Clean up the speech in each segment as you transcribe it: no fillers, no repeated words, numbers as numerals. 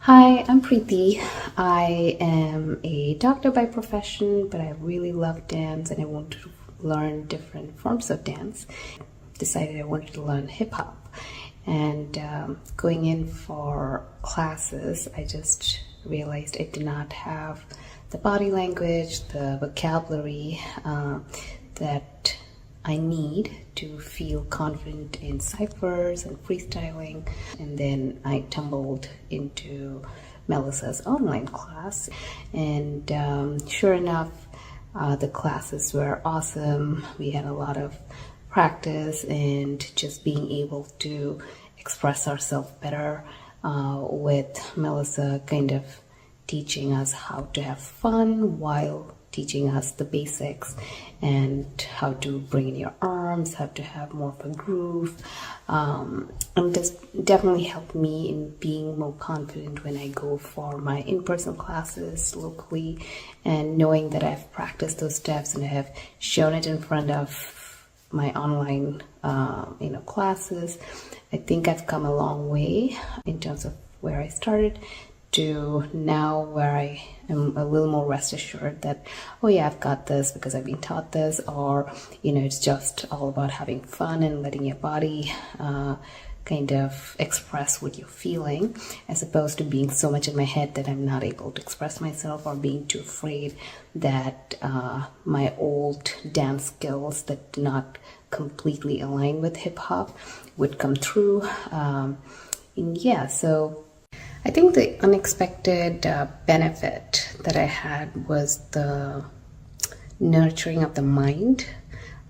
Hi, I'm Preethy. I am a doctor by profession, but I really love dance and I want to learn different forms of dance. Decided I wanted to learn hip hop, and going in for classes, I just realized I did not have the body language, the vocabulary that I need to feel confident in ciphers and freestyling. And then I tumbled into Melissa's online class, and sure enough, the classes were awesome. We had a lot of practice and just being able to express ourselves better with Melissa kind of teaching us how to have fun while teaching us the basics and how to bring in your arms, how to have more of a groove. And this definitely helped me in being more confident when I go for my in-person classes locally, and knowing that I've practiced those steps and I have shown it in front of my online classes. I think I've come a long way in terms of where I started to now, where I am a little more rest assured that, oh yeah, I've got this because I've been taught this, or it's just all about having fun and letting your body kind of express what you're feeling, as opposed to being so much in my head that I'm not able to express myself, or being too afraid that my old dance skills that do not completely align with hip hop would come through. So I think the unexpected benefit that I had was the nurturing of the mind,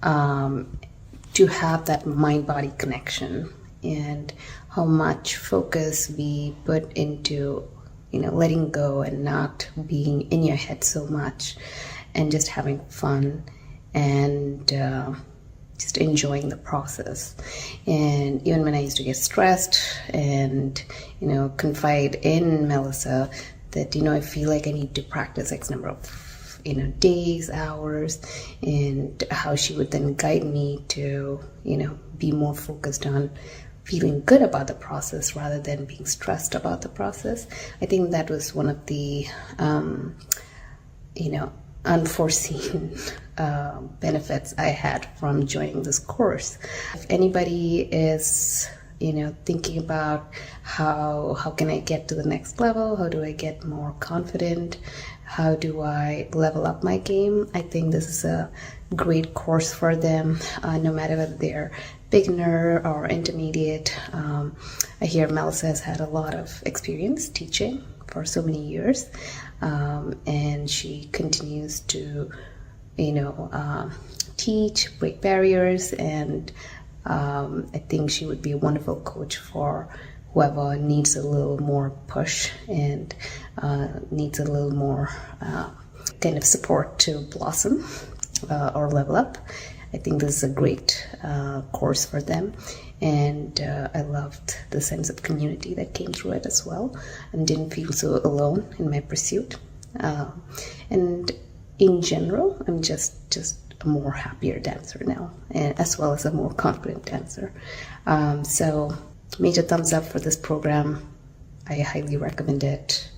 to have that mind-body connection, and how much focus we put into letting go and not being in your head so much, and just having fun and just enjoying the process. And even when I used to get stressed and confide in Melissa that I feel like I need to practice X number of days, hours, and how she would then guide me to be more focused on feeling good about the process rather than being stressed about the process. I think that was one of the unforeseen benefits I had from joining this course. If anybody is thinking about how can I get to the next level, how do I get more confident, how do I level up my game, I think this is a great course for them, no matter whether they're beginner or intermediate. I hear Melissa has had a lot of experience teaching for so many years, and she continues to teach, break barriers, and I think she would be a wonderful coach for whoever needs a little more push and needs a little more kind of support to blossom or level up. I think this is a great course for them, and I loved the sense of community that came through it as well, and didn't feel so alone in my pursuit. And in general, I'm just a more happier dancer now, as well as a more confident dancer. So major thumbs up for this program. I highly recommend it.